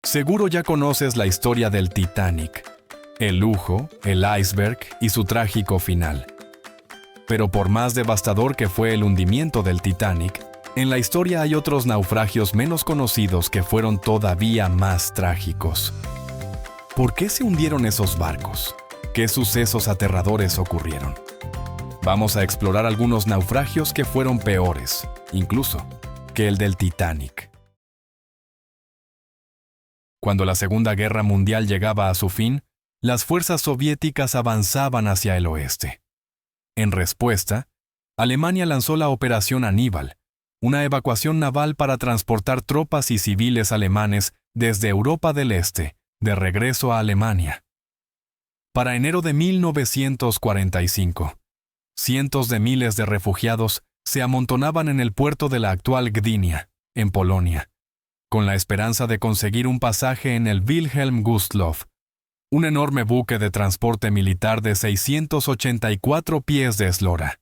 Seguro ya conoces la historia del Titanic, el lujo, el iceberg y su trágico final. Pero por más devastador que fue el hundimiento del Titanic, en la historia hay otros naufragios menos conocidos que fueron todavía más trágicos. ¿Por qué se hundieron esos barcos? ¿Qué sucesos aterradores ocurrieron? Vamos a explorar algunos naufragios que fueron peores, incluso, que el del Titanic. Cuando la Segunda Guerra Mundial llegaba a su fin, las fuerzas soviéticas avanzaban hacia el oeste. En respuesta, Alemania lanzó la Operación Aníbal, una evacuación naval para transportar tropas y civiles alemanes desde Europa del Este, de regreso a Alemania. Para enero de 1945, cientos de miles de refugiados se amontonaban en el puerto de la actual Gdynia, en Polonia, con la esperanza de conseguir un pasaje en el Wilhelm Gustloff, un enorme buque de transporte militar de 684 pies de eslora.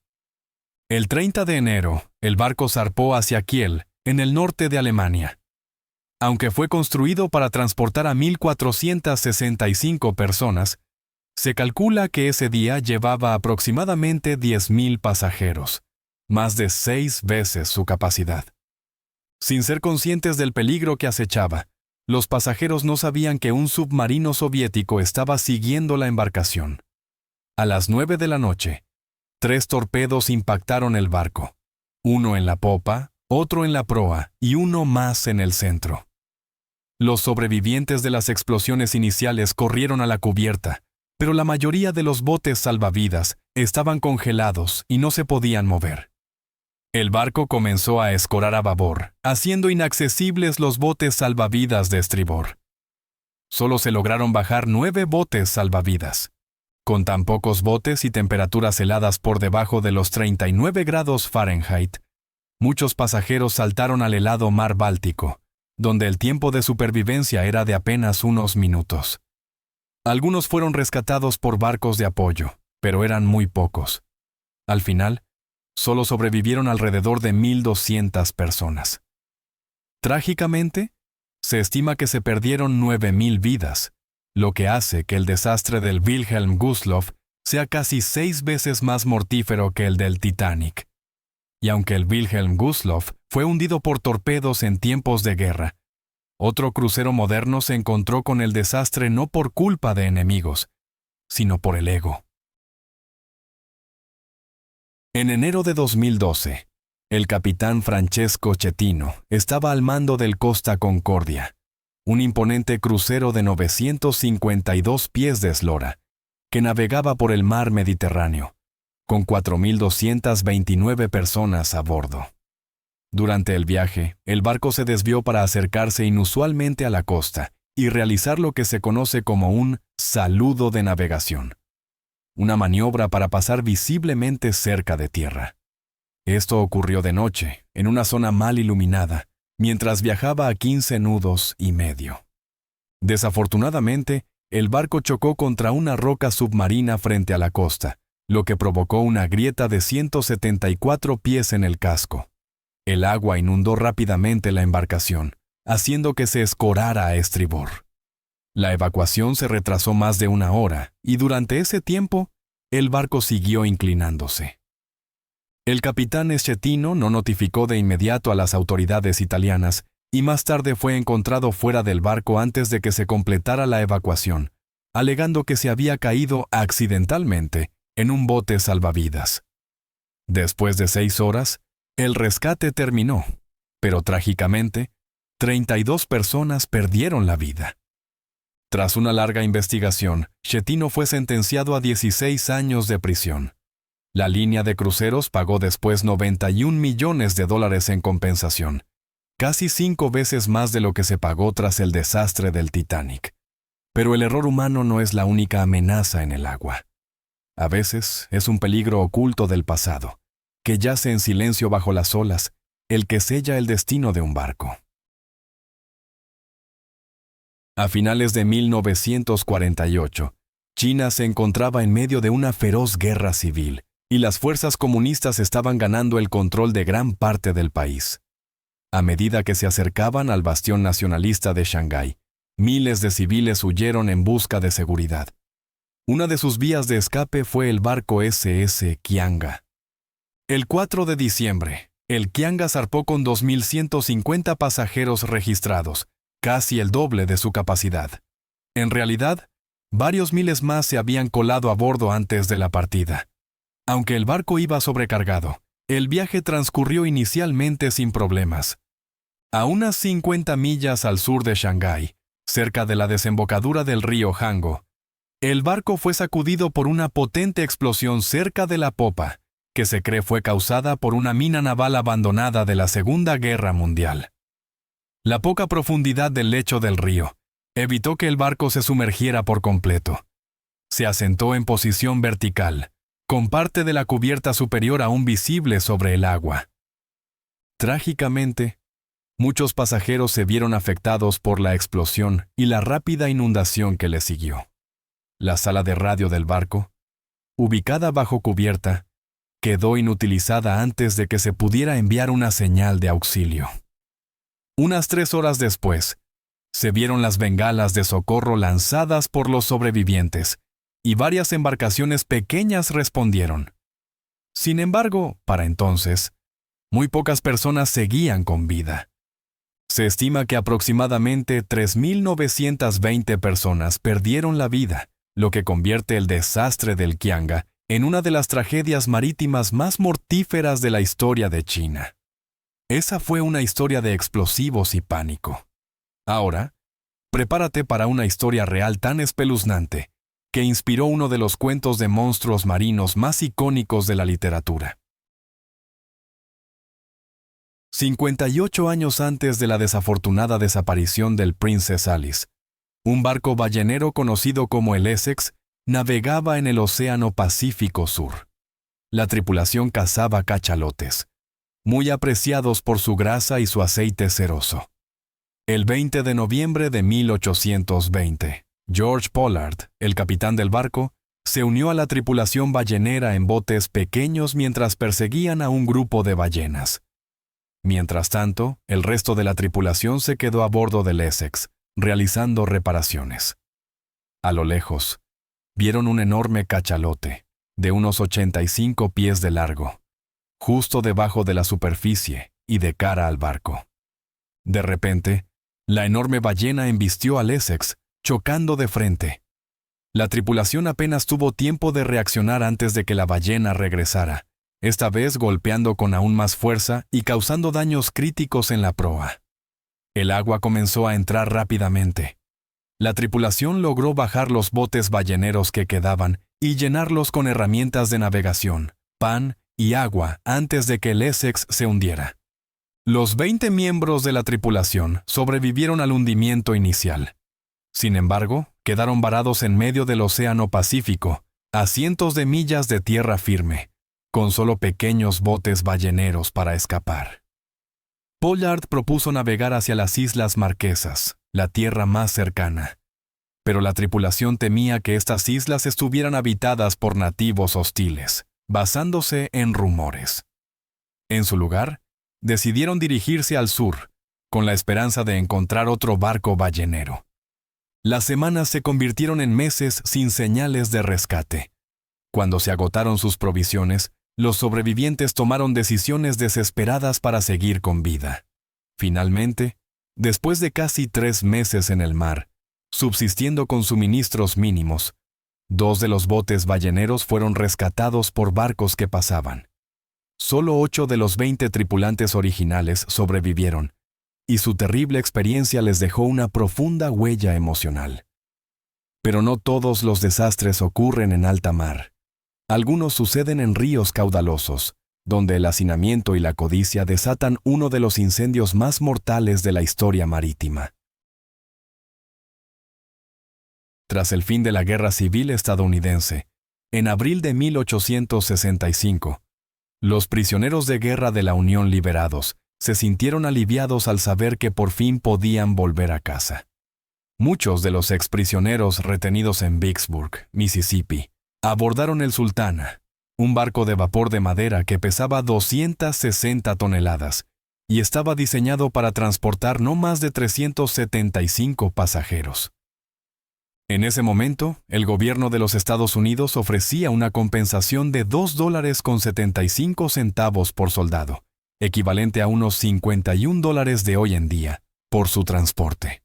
El 30 de enero, el barco zarpó hacia Kiel, en el norte de Alemania. Aunque fue construido para transportar a 1.465 personas, se calcula que ese día llevaba aproximadamente 10.000 pasajeros, más de 6 veces su capacidad. Sin ser conscientes del peligro que acechaba, los pasajeros no sabían que un submarino soviético estaba siguiendo la embarcación. A las 9 de la noche, 3 torpedos impactaron el barco, uno en la popa, otro en la proa y uno más en el centro. Los sobrevivientes de las explosiones iniciales corrieron a la cubierta, pero la mayoría de los botes salvavidas estaban congelados y no se podían mover. El barco comenzó a escorar a babor, haciendo inaccesibles los botes salvavidas de estribor. Solo se lograron bajar 9 botes salvavidas. Con tan pocos botes y temperaturas heladas por debajo de los 39 grados Fahrenheit, muchos pasajeros saltaron al helado mar Báltico, donde el tiempo de supervivencia era de apenas unos minutos. Algunos fueron rescatados por barcos de apoyo, pero eran muy pocos. Al final, solo sobrevivieron alrededor de 1.200 personas. Trágicamente, se estima que se perdieron 9.000 vidas, lo que hace que el desastre del Wilhelm Gustloff sea casi 6 veces más mortífero que el del Titanic. Y aunque el Wilhelm Gustloff fue hundido por torpedos en tiempos de guerra, otro crucero moderno se encontró con el desastre no por culpa de enemigos, sino por el ego. En enero de 2012, el capitán Francesco Cettino estaba al mando del Costa Concordia, un imponente crucero de 952 pies de eslora, que navegaba por el mar Mediterráneo, con 4.229 personas a bordo. Durante el viaje, el barco se desvió para acercarse inusualmente a la costa y realizar lo que se conoce como un saludo de navegación, una maniobra para pasar visiblemente cerca de tierra. Esto ocurrió de noche, en una zona mal iluminada, mientras viajaba a 15 nudos y medio. Desafortunadamente, el barco chocó contra una roca submarina frente a la costa, lo que provocó una grieta de 174 pies en el casco. El agua inundó rápidamente la embarcación, haciendo que se escorara a estribor. La evacuación se retrasó más de 1 hora, y durante ese tiempo, el barco siguió inclinándose. El capitán Schettino no notificó de inmediato a las autoridades italianas, y más tarde fue encontrado fuera del barco antes de que se completara la evacuación, alegando que se había caído accidentalmente en un bote salvavidas. Después de 6 horas, el rescate terminó, pero trágicamente, 32 personas perdieron la vida. Tras una larga investigación, Schettino fue sentenciado a 16 años de prisión. La línea de cruceros pagó después $91 millones en compensación, casi 5 veces más de lo que se pagó tras el desastre del Titanic. Pero el error humano no es la única amenaza en el agua. A veces es un peligro oculto del pasado, que yace en silencio bajo las olas, el que sella el destino de un barco. A finales de 1948, China se encontraba en medio de una feroz guerra civil, y las fuerzas comunistas estaban ganando el control de gran parte del país. A medida que se acercaban al bastión nacionalista de Shanghái, Miles de civiles huyeron en busca de seguridad. Una de sus vías de escape fue el barco SS Kianga. El 4 de diciembre, el Kianga zarpó con 2.150 pasajeros registrados, casi el doble de su capacidad. En realidad, varios miles más se habían colado a bordo antes de la partida. Aunque el barco iba sobrecargado, el viaje transcurrió inicialmente sin problemas. A unas 50 millas al sur de Shanghái, cerca de la desembocadura del río Hango, el barco fue sacudido por una potente explosión cerca de la popa, que se cree fue causada por una mina naval abandonada de la Segunda Guerra Mundial. La poca profundidad del lecho del río evitó que el barco se sumergiera por completo. Se asentó en posición vertical, con parte de la cubierta superior aún visible sobre el agua. Trágicamente, muchos pasajeros se vieron afectados por la explosión y la rápida inundación que le siguió. La sala de radio del barco, ubicada bajo cubierta, quedó inutilizada antes de que se pudiera enviar una señal de auxilio. Unas 3 horas después, se vieron las bengalas de socorro lanzadas por los sobrevivientes, y varias embarcaciones pequeñas respondieron. Sin embargo, para entonces, muy pocas personas seguían con vida. Se estima que aproximadamente 3.920 personas perdieron la vida, lo que convierte el desastre del Kianga en una de las tragedias marítimas más mortíferas de la historia de China. Esa fue una historia de explosivos y pánico. Ahora, prepárate para una historia real tan espeluznante que inspiró uno de los cuentos de monstruos marinos más icónicos de la literatura. 58 años antes de la desafortunada desaparición del Princess Alice, un barco ballenero conocido como el Essex navegaba en el Océano Pacífico Sur. La tripulación cazaba cachalotes, muy apreciados por su grasa y su aceite ceroso. El 20 de noviembre de 1820, George Pollard, el capitán del barco, se unió a la tripulación ballenera en botes pequeños mientras perseguían a un grupo de ballenas. Mientras tanto, el resto de la tripulación se quedó a bordo del Essex, realizando reparaciones. A lo lejos, vieron un enorme cachalote, de unos 85 pies de largo, justo debajo de la superficie y de cara al barco. De repente, la enorme ballena embistió al Essex, chocando de frente. La tripulación apenas tuvo tiempo de reaccionar antes de que la ballena regresara, esta vez golpeando con aún más fuerza y causando daños críticos en la proa. El agua comenzó a entrar rápidamente. La tripulación logró bajar los botes balleneros que quedaban y llenarlos con herramientas de navegación, pan y agua antes de que el Essex se hundiera. Los 20 miembros de la tripulación sobrevivieron al hundimiento inicial. Sin embargo, quedaron varados en medio del Océano Pacífico, a cientos de millas de tierra firme, con solo pequeños botes balleneros para escapar. Pollard propuso navegar hacia las Islas Marquesas, la tierra más cercana. Pero la tripulación temía que estas islas estuvieran habitadas por nativos hostiles, basándose en rumores. En su lugar, decidieron dirigirse al sur, con la esperanza de encontrar otro barco ballenero. Las semanas se convirtieron en meses sin señales de rescate. Cuando se agotaron sus provisiones, los sobrevivientes tomaron decisiones desesperadas para seguir con vida. Finalmente, después de casi 3 meses en el mar, subsistiendo con suministros mínimos, 2 de los botes balleneros fueron rescatados por barcos que pasaban. Solo 8 de los 20 tripulantes originales sobrevivieron, y su terrible experiencia les dejó una profunda huella emocional. Pero no todos los desastres ocurren en alta mar. Algunos suceden en ríos caudalosos, donde el hacinamiento y la codicia desatan uno de los incendios más mortales de la historia marítima. Tras el fin de la Guerra Civil estadounidense, en abril de 1865, los prisioneros de guerra de la Unión liberados se sintieron aliviados al saber que por fin podían volver a casa. Muchos de los exprisioneros retenidos en Vicksburg, Mississippi, abordaron el Sultana, un barco de vapor de madera que pesaba 260 toneladas y estaba diseñado para transportar no más de 375 pasajeros. En ese momento, el gobierno de los Estados Unidos ofrecía una compensación de $2.75 por soldado, equivalente a unos $51 de hoy en día, por su transporte.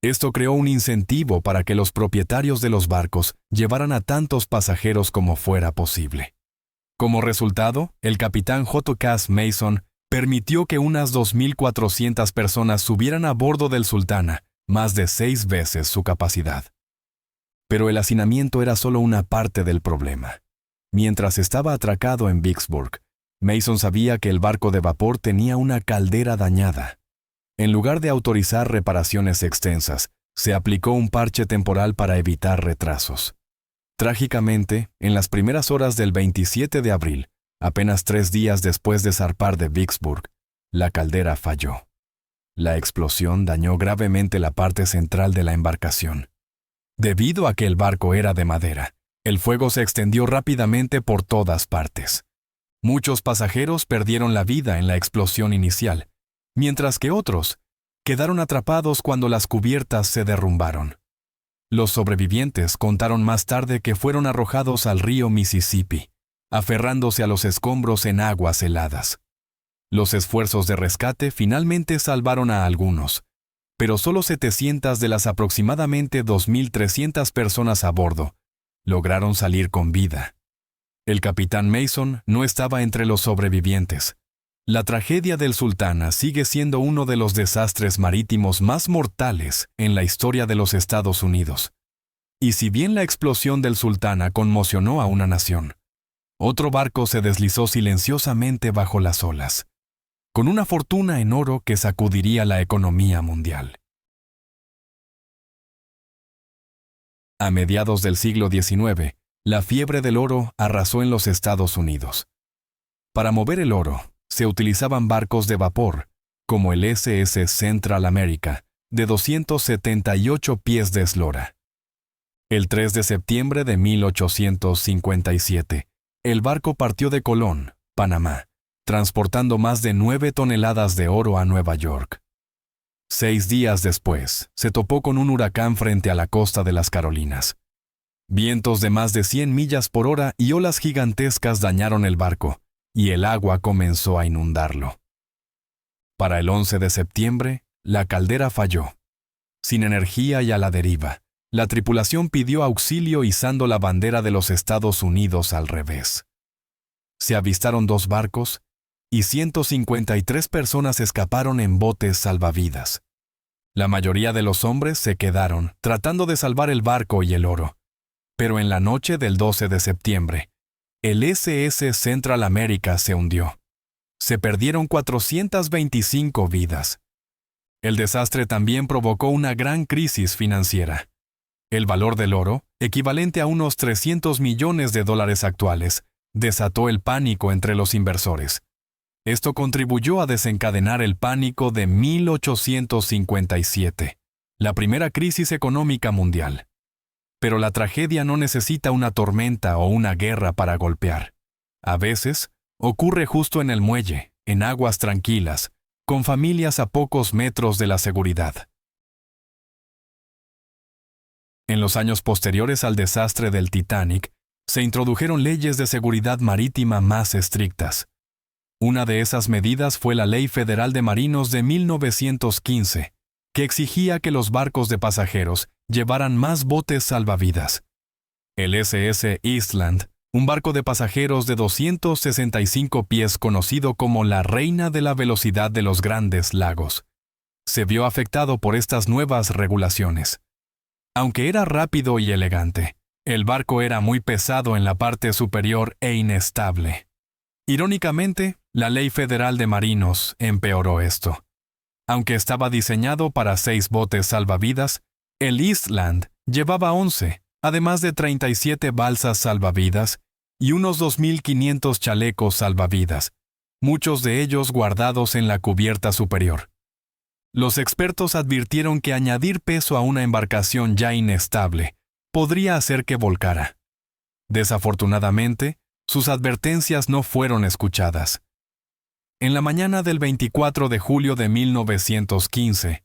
Esto creó un incentivo para que los propietarios de los barcos llevaran a tantos pasajeros como fuera posible. Como resultado, el capitán J. Cass Mason permitió que unas 2.400 personas subieran a bordo del Sultana, más de 6 veces su capacidad. Pero el hacinamiento era solo una parte del problema. Mientras estaba atracado en Vicksburg, Mason sabía que el barco de vapor tenía una caldera dañada. En lugar de autorizar reparaciones extensas, se aplicó un parche temporal para evitar retrasos. Trágicamente, en las primeras horas del 27 de abril, apenas 3 días después de zarpar de Vicksburg, la caldera falló. La explosión dañó gravemente la parte central de la embarcación. Debido a que el barco era de madera, el fuego se extendió rápidamente por todas partes. Muchos pasajeros perdieron la vida en la explosión inicial, mientras que otros quedaron atrapados cuando las cubiertas se derrumbaron. Los sobrevivientes contaron más tarde que fueron arrojados al río Mississippi, aferrándose a los escombros en aguas heladas. Los esfuerzos de rescate finalmente salvaron a algunos, pero solo 700 de las aproximadamente 2.300 personas a bordo lograron salir con vida. El capitán Mason no estaba entre los sobrevivientes. La tragedia del Sultana sigue siendo uno de los desastres marítimos más mortales en la historia de los Estados Unidos. Y si bien la explosión del Sultana conmocionó a una nación, otro barco se deslizó silenciosamente bajo las olas, con una fortuna en oro que sacudiría la economía mundial. A mediados del siglo XIX, la fiebre del oro arrasó en los Estados Unidos. Para mover el oro, se utilizaban barcos de vapor, como el SS Central America, de 278 pies de eslora. El 3 de septiembre de 1857, el barco partió de Colón, Panamá, transportando más de 9 toneladas de oro a Nueva York. 6 días después, se topó con un huracán frente a la costa de las Carolinas. Vientos de más de 100 millas por hora y olas gigantescas dañaron el barco, y el agua comenzó a inundarlo. Para el 11 de septiembre, la caldera falló. Sin energía y a la deriva, la tripulación pidió auxilio izando la bandera de los Estados Unidos al revés. Se avistaron 2 barcos, y 153 personas escaparon en botes salvavidas. La mayoría de los hombres se quedaron, tratando de salvar el barco y el oro. Pero en la noche del 12 de septiembre, el SS Central America se hundió. Se perdieron 425 vidas. El desastre también provocó una gran crisis financiera. El valor del oro, equivalente a unos $300 millones actuales, desató el pánico entre los inversores. Esto contribuyó a desencadenar el pánico de 1857, la primera crisis económica mundial. Pero la tragedia no necesita una tormenta o una guerra para golpear. A veces, ocurre justo en el muelle, en aguas tranquilas, con familias a pocos metros de la seguridad. En los años posteriores al desastre del Titanic, se introdujeron leyes de seguridad marítima más estrictas. Una de esas medidas fue la Ley Federal de Marinos de 1915, que exigía que los barcos de pasajeros llevaran más botes salvavidas. El SS Eastland, un barco de pasajeros de 265 pies conocido como la Reina de la Velocidad de los Grandes Lagos, se vio afectado por estas nuevas regulaciones. Aunque era rápido y elegante, el barco era muy pesado en la parte superior e inestable. Irónicamente, la Ley Federal de Marinos empeoró esto. Aunque estaba diseñado para 6 botes salvavidas, el Eastland llevaba 11, además de 37 balsas salvavidas y unos 2.500 chalecos salvavidas, muchos de ellos guardados en la cubierta superior. Los expertos advirtieron que añadir peso a una embarcación ya inestable podría hacer que volcara. Desafortunadamente, sus advertencias no fueron escuchadas. En la mañana del 24 de julio de 1915,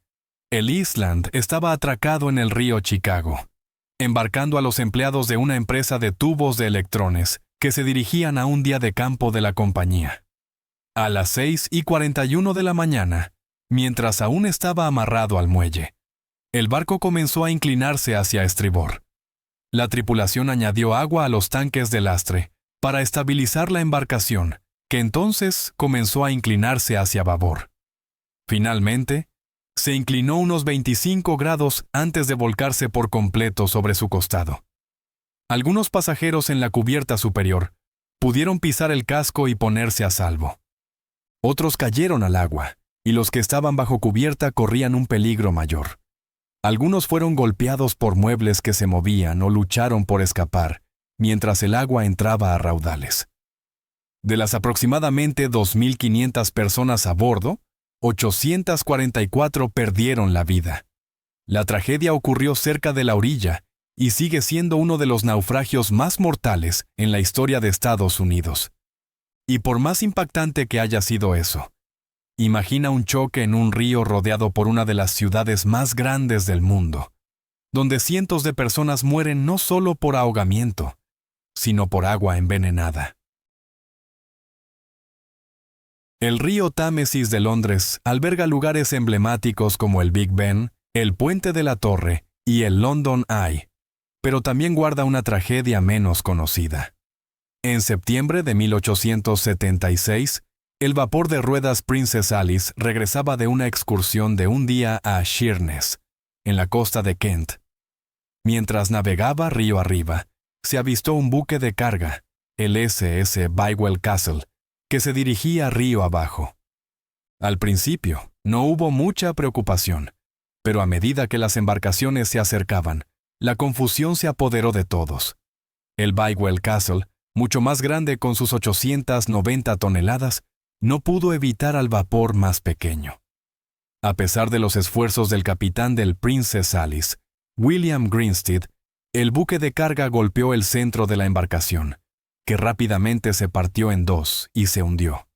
el Eastland estaba atracado en el río Chicago, embarcando a los empleados de una empresa de tubos de electrones que se dirigían a un día de campo de la compañía. A las 6:41 de la mañana, mientras aún estaba amarrado al muelle, el barco comenzó a inclinarse hacia estribor. La tripulación añadió agua a los tanques de lastre para estabilizar la embarcación, que entonces comenzó a inclinarse hacia babor. Finalmente, se inclinó unos 25 grados antes de volcarse por completo sobre su costado. Algunos pasajeros en la cubierta superior pudieron pisar el casco y ponerse a salvo. Otros cayeron al agua, y los que estaban bajo cubierta corrían un peligro mayor. Algunos fueron golpeados por muebles que se movían o lucharon por escapar, mientras el agua entraba a raudales. De las aproximadamente 2.500 personas a bordo, 844 perdieron la vida. La tragedia ocurrió cerca de la orilla y sigue siendo uno de los naufragios más mortales en la historia de Estados Unidos. Y por más impactante que haya sido eso, imagina un choque en un río rodeado por una de las ciudades más grandes del mundo, donde cientos de personas mueren no solo por ahogamiento, sino por agua envenenada. El río Támesis de Londres alberga lugares emblemáticos como el Big Ben, el Puente de la Torre y el London Eye, pero también guarda una tragedia menos conocida. En septiembre de 1876, el vapor de ruedas Princess Alice regresaba de una excursión de un día a Sheerness, en la costa de Kent. Mientras navegaba río arriba, se avistó un buque de carga, el SS Bywell Castle, que se dirigía río abajo. Al principio, no hubo mucha preocupación, pero a medida que las embarcaciones se acercaban, la confusión se apoderó de todos. El Bywell Castle, mucho más grande con sus 890 toneladas, no pudo evitar al vapor más pequeño. A pesar de los esfuerzos del capitán del Princess Alice, William Grinstead, el buque de carga golpeó el centro de la embarcación, que rápidamente se partió en dos y se hundió.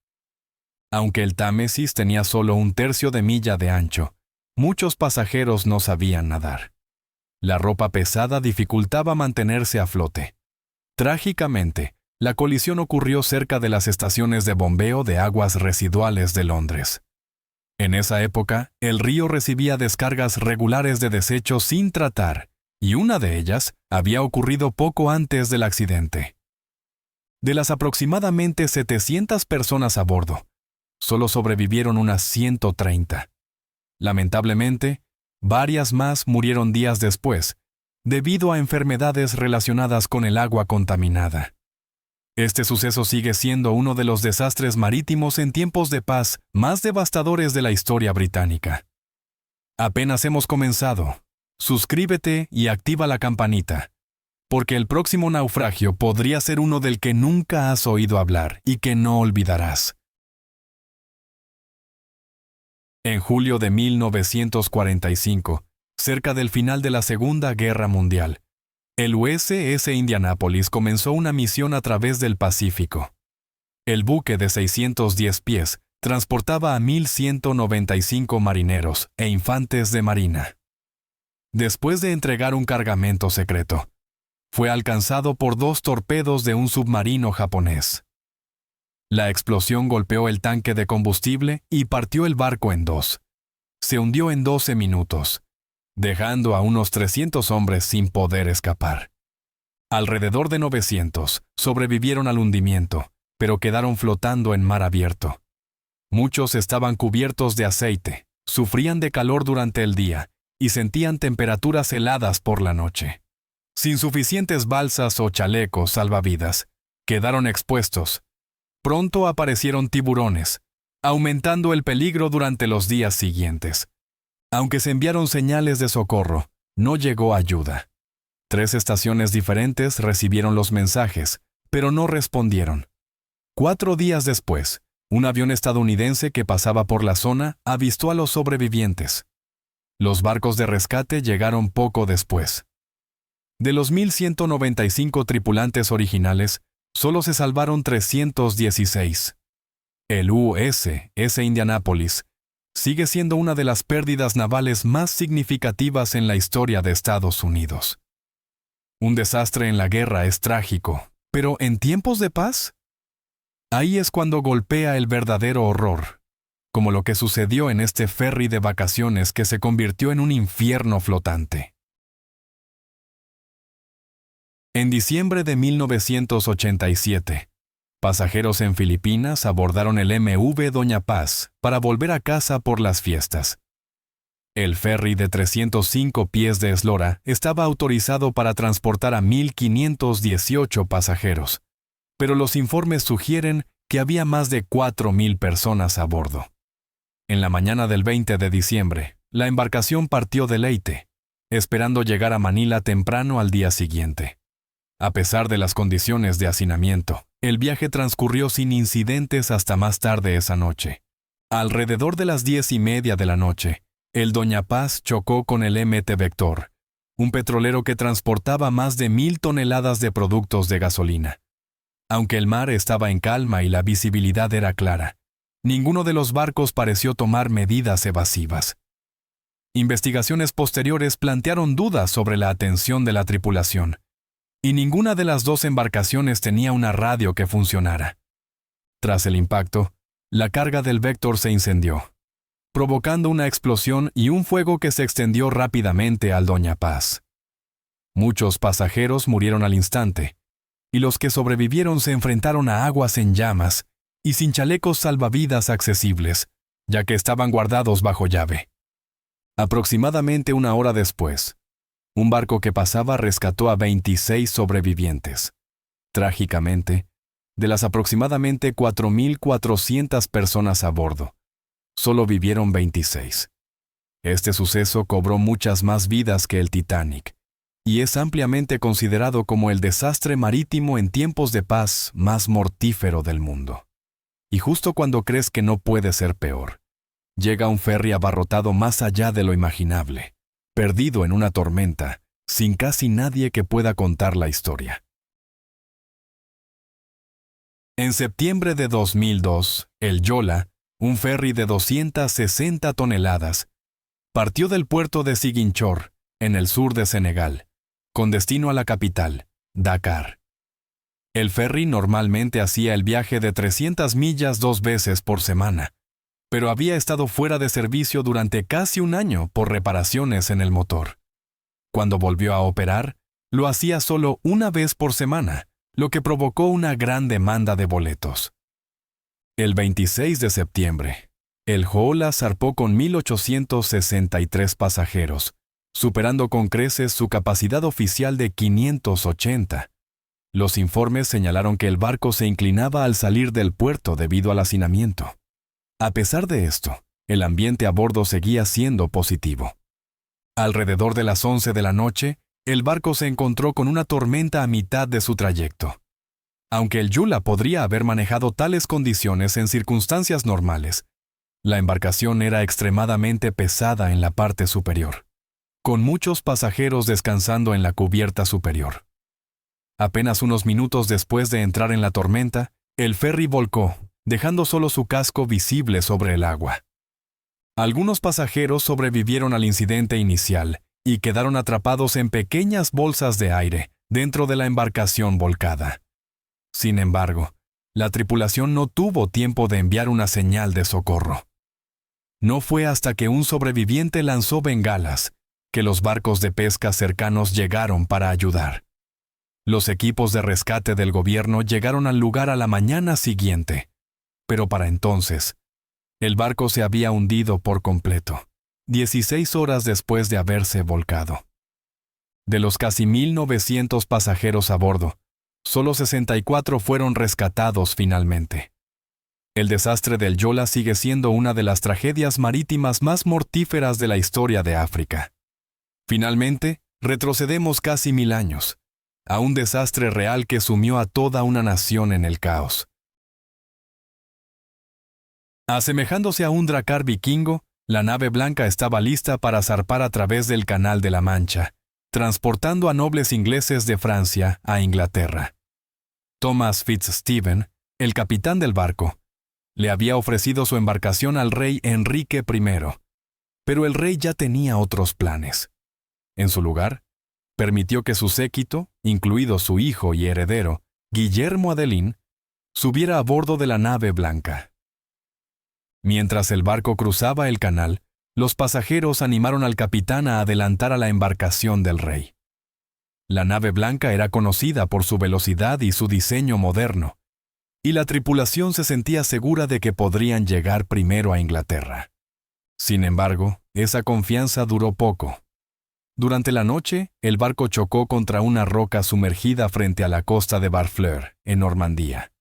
Aunque el Támesis tenía solo 1/3 de milla de ancho, muchos pasajeros no sabían nadar. La ropa pesada dificultaba mantenerse a flote. Trágicamente, la colisión ocurrió cerca de las estaciones de bombeo de aguas residuales de Londres. En esa época, el río recibía descargas regulares de desechos sin tratar, y una de ellas había ocurrido poco antes del accidente. De las aproximadamente 700 personas a bordo, solo sobrevivieron unas 130. Lamentablemente, varias más murieron días después, debido a enfermedades relacionadas con el agua contaminada. Este suceso sigue siendo uno de los desastres marítimos en tiempos de paz más devastadores de la historia británica. Apenas hemos comenzado. Suscríbete y activa la campanita, porque el próximo naufragio podría ser uno del que nunca has oído hablar y que no olvidarás. En julio de 1945, cerca del final de la Segunda Guerra Mundial, el USS Indianapolis comenzó una misión a través del Pacífico. El buque de 610 pies transportaba a 1.195 marineros e infantes de marina. Después de entregar un cargamento secreto, fue alcanzado por 2 torpedos de un submarino japonés. La explosión golpeó el tanque de combustible y partió el barco en 2. Se hundió en 12 minutos, dejando a unos 300 hombres sin poder escapar. Alrededor de 900 sobrevivieron al hundimiento, pero quedaron flotando en mar abierto. Muchos estaban cubiertos de aceite, sufrían de calor durante el día y sentían temperaturas heladas por la noche. Sin suficientes balsas o chalecos salvavidas, quedaron expuestos. Pronto aparecieron tiburones, aumentando el peligro durante los días siguientes. Aunque se enviaron señales de socorro, no llegó ayuda. 3 estaciones diferentes recibieron los mensajes, pero no respondieron. 4 días después, un avión estadounidense que pasaba por la zona avistó a los sobrevivientes. Los barcos de rescate llegaron poco después. De los 1.195 tripulantes originales, solo se salvaron 316. El USS Indianapolis sigue siendo una de las pérdidas navales más significativas en la historia de Estados Unidos. Un desastre en la guerra es trágico, pero ¿en tiempos de paz? Ahí es cuando golpea el verdadero horror, como lo que sucedió en este ferry de vacaciones que se convirtió en un infierno flotante. En diciembre de 1987, pasajeros en Filipinas abordaron el MV Doña Paz para volver a casa por las fiestas. El ferry de 305 pies de eslora estaba autorizado para transportar a 1,518 pasajeros, pero los informes sugieren que había más de 4,000 personas a bordo. En la mañana del 20 de diciembre, la embarcación partió de Leyte, esperando llegar a Manila temprano al día siguiente. A pesar de las condiciones de hacinamiento, el viaje transcurrió sin incidentes hasta más tarde esa noche. Alrededor de las 10:30 de la noche, el Doña Paz chocó con el MT Vector, un petrolero que transportaba más de 1,000 toneladas de productos de gasolina. Aunque el mar estaba en calma y la visibilidad era clara, ninguno de los barcos pareció tomar medidas evasivas. Investigaciones posteriores plantearon dudas sobre la atención de la tripulación, y ninguna de las dos embarcaciones tenía una radio que funcionara. Tras el impacto, la carga del Vector se incendió, provocando una explosión y un fuego que se extendió rápidamente al Doña Paz. Muchos pasajeros murieron al instante, y los que sobrevivieron se enfrentaron a aguas en llamas y sin chalecos salvavidas accesibles, ya que estaban guardados bajo llave. Aproximadamente una hora después, un barco que pasaba rescató a 26 sobrevivientes. Trágicamente, de las aproximadamente 4,400 personas a bordo, solo vivieron 26. Este suceso cobró muchas más vidas que el Titanic, y es ampliamente considerado como el desastre marítimo en tiempos de paz más mortífero del mundo. Y justo cuando crees que no puede ser peor, llega un ferry abarrotado más allá de lo imaginable, perdido en una tormenta, sin casi nadie que pueda contar la historia. En septiembre de 2002, el Yola, un ferry de 260 toneladas, partió del puerto de Ziguinchor, en el sur de Senegal, con destino a la capital, Dakar. El ferry normalmente hacía el viaje de 300 millas 2 veces por semana, pero había estado fuera de servicio durante casi un año por reparaciones en el motor. Cuando volvió a operar, lo hacía solo una vez por semana, lo que provocó una gran demanda de boletos. El 26 de septiembre, el Joola zarpó con 1,863 pasajeros, superando con creces su capacidad oficial de 580. Los informes señalaron que el barco se inclinaba al salir del puerto debido al hacinamiento. A pesar de esto, el ambiente a bordo seguía siendo positivo. Alrededor de las 11 de la noche, el barco se encontró con una tormenta a mitad de su trayecto. Aunque el Yola podría haber manejado tales condiciones en circunstancias normales, la embarcación era extremadamente pesada en la parte superior, con muchos pasajeros descansando en la cubierta superior. Apenas unos minutos después de entrar en la tormenta, el ferry volcó, dejando solo su casco visible sobre el agua. Algunos pasajeros sobrevivieron al incidente inicial y quedaron atrapados en pequeñas bolsas de aire dentro de la embarcación volcada. Sin embargo, la tripulación no tuvo tiempo de enviar una señal de socorro. No fue hasta que un sobreviviente lanzó bengalas que los barcos de pesca cercanos llegaron para ayudar. Los equipos de rescate del gobierno llegaron al lugar a la mañana siguiente, pero para entonces, el barco se había hundido por completo, 16 horas después de haberse volcado. De los casi 1,900 pasajeros a bordo, solo 64 fueron rescatados finalmente. El desastre del Yola sigue siendo una de las tragedias marítimas más mortíferas de la historia de África. Finalmente, retrocedemos casi 1,000 años, a un desastre real que sumió a toda una nación en el caos. Asemejándose a un dracar vikingo, la nave blanca estaba lista para zarpar a través del Canal de la Mancha, transportando a nobles ingleses de Francia a Inglaterra. Thomas Fitzstephen, el capitán del barco, Le había ofrecido su embarcación al rey Enrique I, pero el rey ya tenía otros planes. En su lugar, permitió que su séquito, incluido su hijo y heredero, Guillermo Adelín, subiera a bordo de la nave blanca. Mientras el barco cruzaba el canal, los pasajeros animaron al capitán a adelantar a la embarcación del rey. La nave blanca era conocida por su velocidad y su diseño moderno, y la tripulación se sentía segura de que podrían llegar primero a Inglaterra. Sin embargo, esa confianza duró poco. Durante la noche, el barco chocó contra una roca sumergida frente a la costa de Barfleur, en Normandía.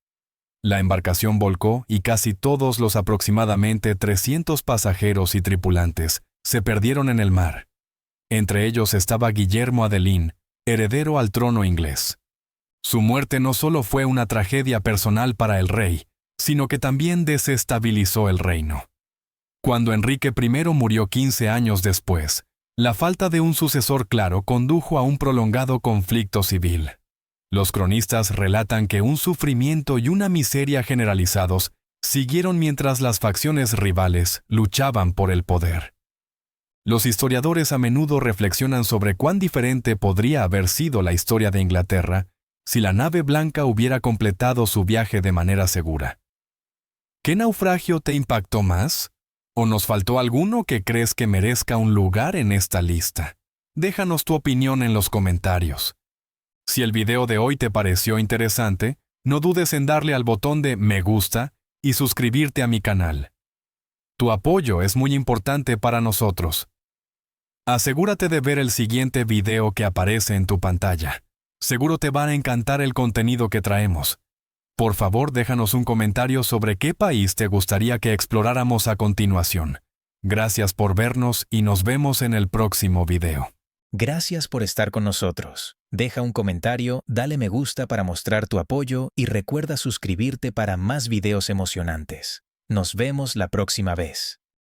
La embarcación volcó y casi todos los aproximadamente 300 pasajeros y tripulantes se perdieron en el mar. Entre ellos estaba Guillermo Adelín, heredero al trono inglés. Su muerte no solo fue una tragedia personal para el rey, sino que también desestabilizó el reino. Cuando Enrique I murió 15 años después, la falta de un sucesor claro condujo a un prolongado conflicto civil. Los cronistas relatan que un sufrimiento y una miseria generalizados siguieron mientras las facciones rivales luchaban por el poder. Los historiadores a menudo reflexionan sobre cuán diferente podría haber sido la historia de Inglaterra si la nave blanca hubiera completado su viaje de manera segura. ¿Qué naufragio te impactó más? ¿O nos faltó alguno que crees que merezca un lugar en esta lista? Déjanos tu opinión en los comentarios. Si el video de hoy te pareció interesante, no dudes en darle al botón de me gusta y suscribirte a mi canal. Tu apoyo es muy importante para nosotros. Asegúrate de ver el siguiente video que aparece en tu pantalla. Seguro te va a encantar el contenido que traemos. Por favor, déjanos un comentario sobre qué país te gustaría que exploráramos a continuación. Gracias por vernos y nos vemos en el próximo video. Gracias por estar con nosotros. Deja un comentario, dale me gusta para mostrar tu apoyo y recuerda suscribirte para más videos emocionantes. Nos vemos la próxima vez.